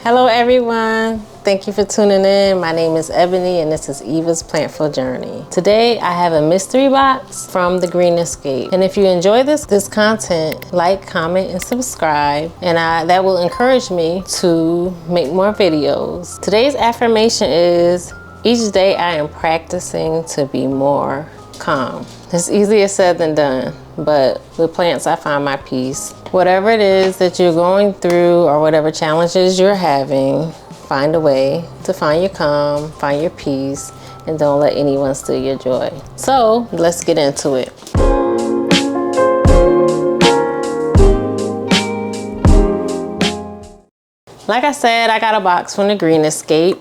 Hello everyone, thank you for tuning in. My name is Ebony and this is Eva's Plantful Journey. Today I have a mystery box from the Green Escape. And if you enjoy this content, like, comment, and subscribe. And that will encourage me to make more videos. Today's affirmation is, each day I am practicing to be more calm. It's easier said than done, but with plants I find my peace. Whatever it is that you're going through or whatever challenges you're having, find a way to find your calm, find your peace, and don't let anyone steal your joy. So let's get into it. Like I said, I got a box from the Green Escape,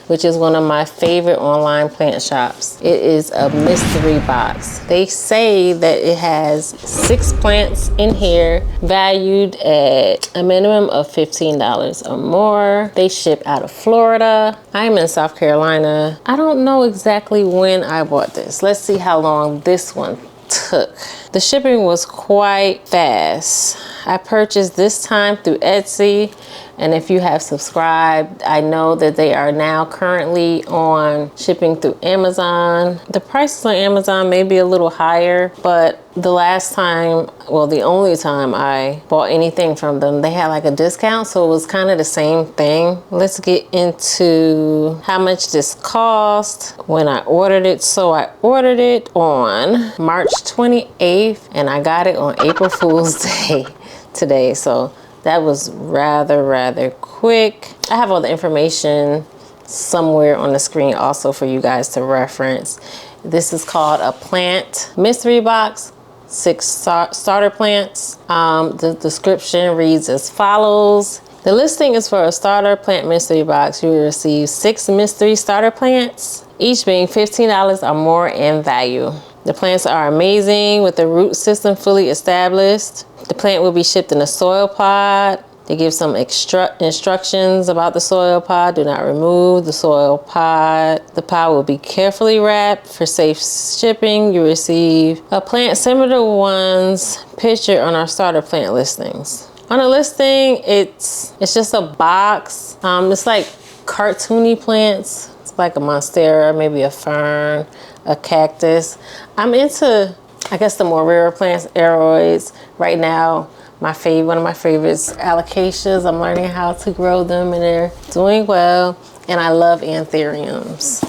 which is one of my favorite online plant shops. It is a mystery box. They say that it has 6 plants in here, valued at a minimum of $15 or more. They ship out of Florida. I'm in South Carolina. I don't know exactly when I bought this. Let's see how long this one took. The shipping was quite fast. I purchased this time through Etsy, and if you have subscribed, I know that they are now currently on shipping through Amazon. The prices on Amazon may be a little higher, but the last time, well, the only time I bought anything from them, they had like a discount, so it was kind of the same thing. Let's get into how much this cost when I ordered it. So I ordered it on March 28th, and I got it on April Fool's Day today, so that was rather quick. I have all the information somewhere on the screen also for you guys to reference. This is called a plant mystery box, 6 starter plants. The description reads as follows. The listing is for a starter plant mystery box. You will receive 6 mystery starter plants, each being $15 or more in value. The plants are amazing with the root system fully established. The plant will be shipped in a soil pod. They give some instructions about the soil pod. Do not remove the soil pod. The pod will be carefully wrapped for safe shipping. You receive a plant similar to one's pictured on our starter plant listings. On the listing, it's just a box. It's like cartoony plants. It's like a monstera, maybe a fern, a cactus. I'm into, I guess, the more rare plants, aeroids. Right now, one of my favorites, Alocasias. I'm learning how to grow them and they're doing well. And I love Anthuriums.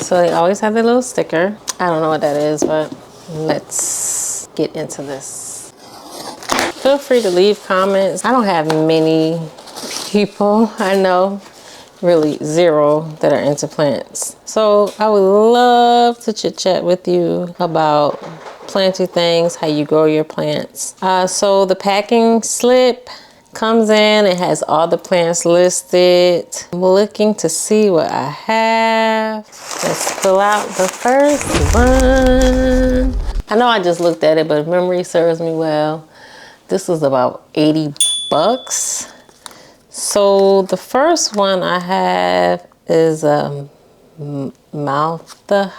So they always have their little sticker. I don't know what that is, but let's get into this. Feel free to leave comments. I don't have many people I know, really 0, that are into plants. So I would love to chit chat with you about planting things, how you grow your plants. So the packing slip comes in, it has all the plants listed. I'm looking to see what I have. Let's fill out the first one. I know I just looked at it, but if memory serves me well, this was about 80 bucks. So the first one I have is a Mathilda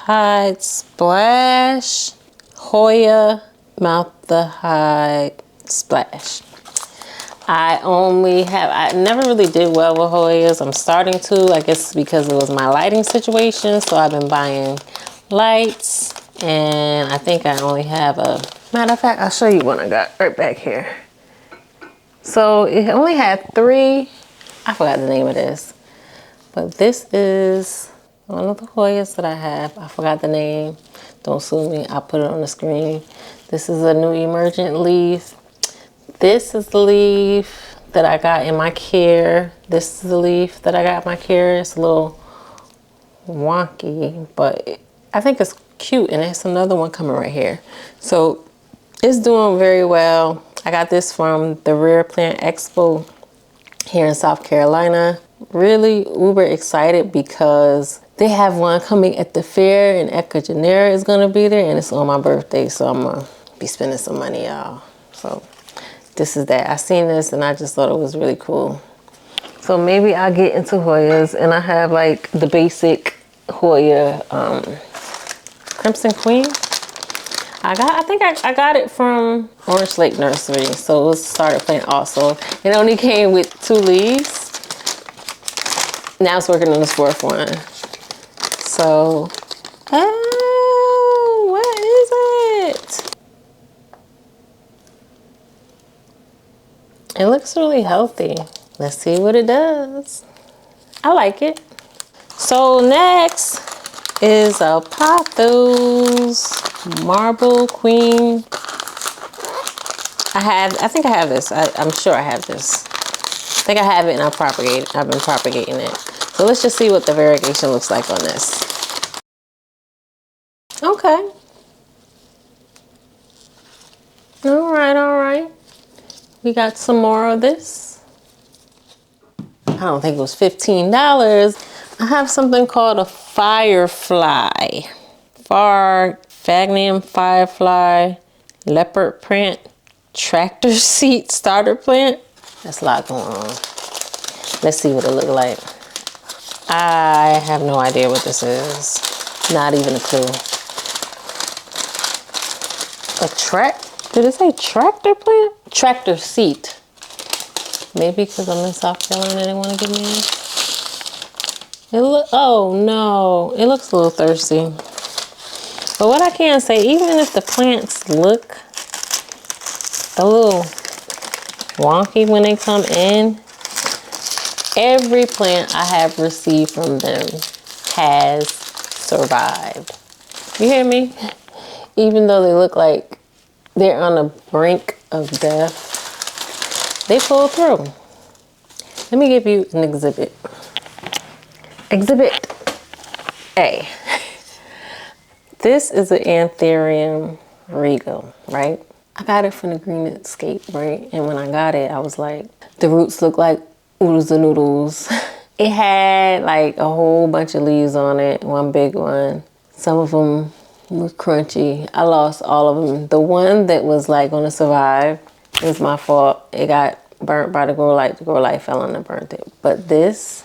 Splash, Hoya Mathilda Splash. I never really did well with Hoyas. I'm starting to, I guess because it was my lighting situation. So I've been buying lights, and I think I only have matter of fact, I'll show you one I got right back here. So it only had 3, I forgot the name of this, but this is one of the Hoyas that I have. I forgot the name. Don't sue me. I'll put it on the screen. This is a new emergent leaf. This is the leaf that I got in my care. This is the leaf that I got in my care. It's a little wonky, but I think it's cute, and there's another one coming right here. So it's doing very well. I got this from the Rare Plant Expo here in South Carolina. Really uber excited because they have one coming at the fair, and Eco Genera is gonna be there, and it's on my birthday, so I'm gonna be spending some money, y'all. So this is that. I seen this and I just thought it was really cool. So maybe I'll get into Hoyas, and I have like the basic Hoya Crimson Queen. I think I got it from Orange Lake Nursery. So it was started plant also. It only came with 2 leaves. Now it's working on this 4th one. So, oh, what is it? It looks really healthy. Let's see what it does. I like it. So next is a Pothos Marble Queen. I think I have this. I'm sure I have this. I think I have it and I've been propagating it. So let's just see what the variegation looks like on this. Okay. All right, all right. We got some more of this. I don't think it was $15. I have something called a Firefly. Farfugium Firefly Leopard print tractor seat starter plant. That's a lot going on. Let's see what it looks like. I have no idea what this is. Not even a clue. Did it say tractor plant? Tractor seat. Maybe because I'm in South Carolina, they want to give me oh no, it looks a little thirsty. But what I can say, even if the plants look a little wonky when they come in, every plant I have received from them has survived. You hear me? Even though they look like they're on the brink of death, they pull through. Let me give you an exhibit. Exhibit A. This is an Anthurium Regale, right? I got it from the Green Escape, right? And when I got it, I was like, the roots look like oodles and noodles. It had like a whole bunch of leaves on it, one big one. Some of them were crunchy. I lost all of them. The one that was like gonna survive, it was my fault. It got burnt by the grow light. The grow light fell on and burnt it. But this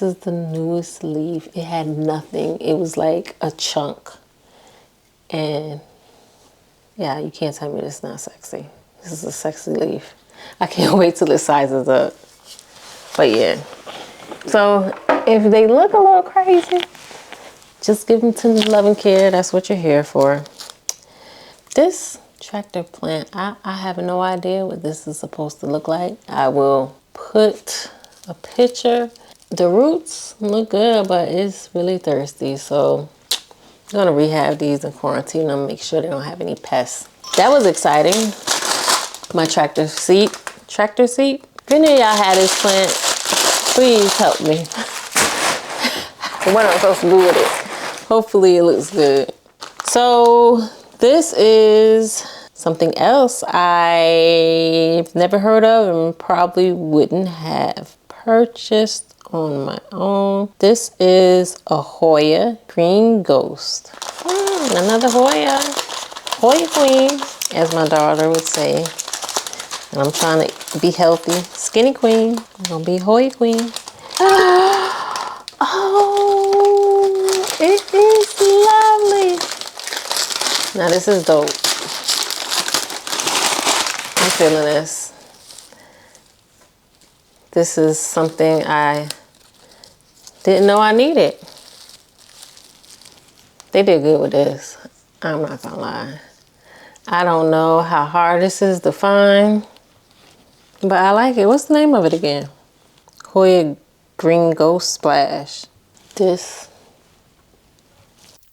is the newest leaf. It had nothing. It was like a chunk. And yeah, you can't tell me this is not sexy. This is a sexy leaf. I can't wait till it sizes up. But yeah. So if they look a little crazy, just give them to love and care. That's what you're here for. This tractor plant, I have no idea what this is supposed to look like. I will put a picture. The roots look good, but it's really thirsty. So I'm gonna rehab these and quarantine them, make sure they don't have any pests. That was exciting. My tractor seat. If any of y'all had this plant, please help me. What am I supposed to do with it? Hopefully it looks good. So this is something else I've never heard of and probably wouldn't have purchased on my own. This is a Hoya Green Ghost. Another Hoya. Hoya Queen, as my daughter would say. And I'm trying to be healthy. Skinny Queen. I'm gonna be Hoya Queen. Oh, it is lovely. Now this is dope. I'm feeling this. This is something I didn't know I needed. They did good with this. I'm not gonna lie. I don't know how hard this is to find, but I like it. What's the name of it again? Hoya Green Ghost Splash. This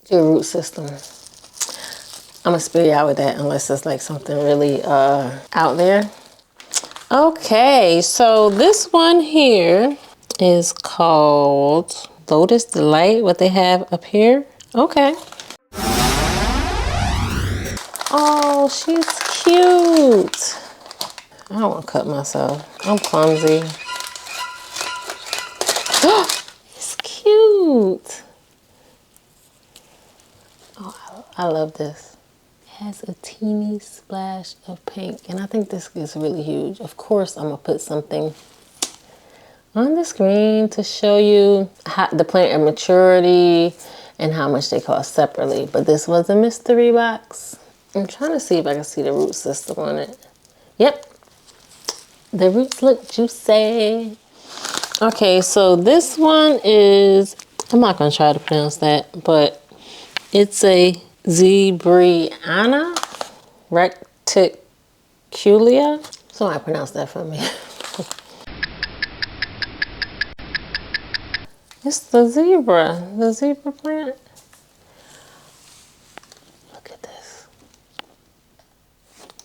is your root system. I'm gonna spare you out with that unless it's like something really out there. Okay, so this one here is called Lotus Delight, what they have up here. Okay. Oh, she's cute. I don't want to cut myself. I'm clumsy. It's cute. Oh, I love this. It has a teeny splash of pink, and I think this is really huge. Of course, I'm gonna put something on the screen to show you how the plant at maturity, and how much they cost separately. But this was a mystery box. I'm trying to see if I can see the root system on it. Yep, the roots look juicy. Okay, so this one is, I'm not gonna try to pronounce that, but it's a Zebrina reticulia. Somebody pronounce that for me. It's the zebra plant. Look at this.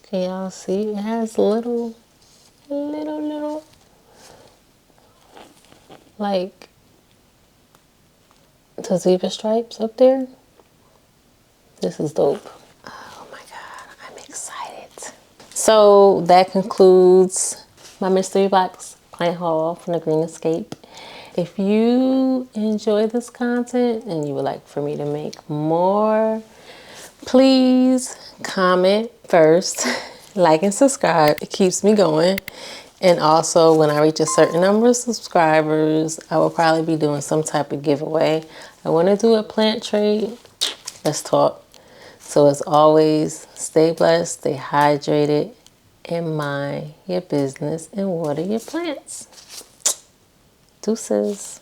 Can y'all see? It has little, like the zebra stripes up there. This is dope. Oh my God, I'm excited. So that concludes my mystery box plant haul from the Green Escape. If you enjoy this content and you would like for me to make more, please comment first, like and subscribe. It keeps me going. And also when I reach a certain number of subscribers, I will probably be doing some type of giveaway. I want to do a plant trade. Let's talk. So as always, stay blessed, stay hydrated, and mind your business and water your plants. Deuces.